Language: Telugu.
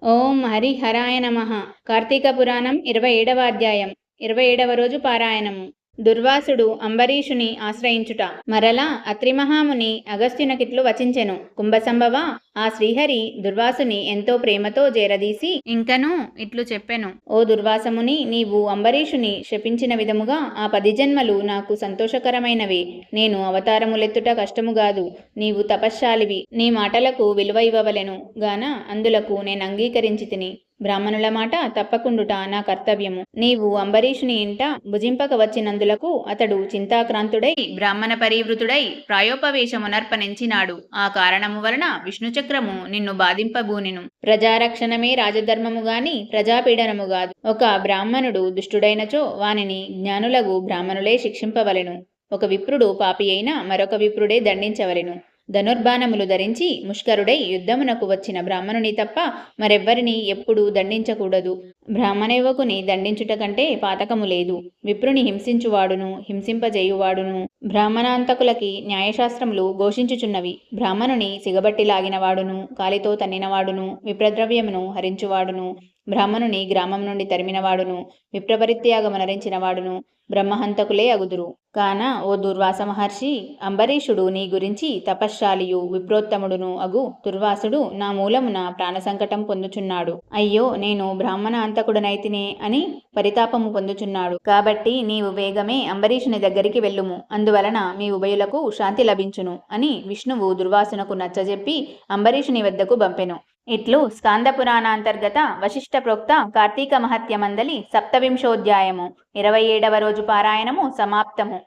ఓం హరిహరాయ నమః. కార్తీక పురాణం 27వ అధ్యాయం 27వ రోజు పారాయణము. దుర్వాసుడు అంబరీషుని ఆశ్రయించుట. మరలా అత్రి మహాముని అగస్త్యునకిట్లు వచించెను. కుంభసంభవ, ఆ శ్రీహరి దుర్వాసుని ఎంతో ప్రేమతో జేరదీసి ఇంకనూ ఇట్లు చెప్పెను. ఓ దుర్వాసముని, నీవు అంబరీషుని శపించిన విధముగా ఆ 10 జన్మలు నాకు సంతోషకరమైనవి. నేను అవతారములెత్తుట కష్టముగాదు. నీవు తపశ్శాలివి. నీ మాటలకు విలువ ఇవ్వవలెను గాన అందులకు నేనంగీకరించితిని. బ్రాహ్మణుల మాట తప్పకుండుట నా కర్తవ్యము. నీవు అంబరీషుని ఇంట భుజింపక వచ్చినందులకు అతడు చింతాక్రాంతుడై బ్రాహ్మణ పరివృతుడై ప్రాయోపవేశమునర్పణించినాడు. ఆ కారణము వలన విష్ణుచక్రము నిన్ను బాధింపబూనెను. ప్రజారక్షణమే రాజధర్మము గాని ప్రజాపీడనము గాదు. ఒక బ్రాహ్మణుడు దుష్టుడైనచో వానిని జ్ఞానులగు బ్రాహ్మణులే శిక్షింపవలెను. ఒక విప్రుడు పాపి అయినా మరొక విప్రుడే దండించవలెను. ధనుర్బాణములు ధరించి ముష్కరుడై యుద్ధమునకు వచ్చిన బ్రాహ్మణుని తప్ప మరెవ్వరిని ఎప్పుడూ దండించకూడదు. బ్రాహ్మణేవకుని దండించుట కంటే పాతకము లేదు. విప్రుని హింసించువాడును హింసింపజేయువాడును బ్రాహ్మణాంతకులకి న్యాయశాస్త్రములు ఘోషించుచున్నవి. బ్రాహ్మణుని సిగబట్టి లాగినవాడును కాలితో తన్నినవాడును విప్రద్రవ్యమును హరించువాడును బ్రాహ్మణుని గ్రామం నుండి తరిమినవాడును విప్రపరిత్యాగమునరించినవాడును బ్రహ్మహంతకులే అగుదురు. కాన ఓ దుర్వాస మహర్షి, అంబరీషుడు నీ గురించి తపశ్శాలియు విప్రోత్తముడును అగు దుర్వాసుడు నా మూలమున ప్రాణ సంకటం పొందుచున్నాడు. అయ్యో, నేను బ్రాహ్మణ అంతకుడనైతినే అని పరితాపము పొందుచున్నాడు. కాబట్టి నీవు వేగమే అంబరీషుని దగ్గరికి వెళ్ళుము. అందువలన మీ ఉభయులకు శాంతి లభించును అని విష్ణువు దుర్వాసునకు నచ్చజెప్పి అంబరీషుని వద్దకు పంపెను. ఇట్లు స్కాంద పురాణాంతర్గత వశిష్ఠ ప్రోక్త కార్తీక మహత్యమందలి 27వ అధ్యాయము 27వ రోజు పారాయణము సమాప్తము.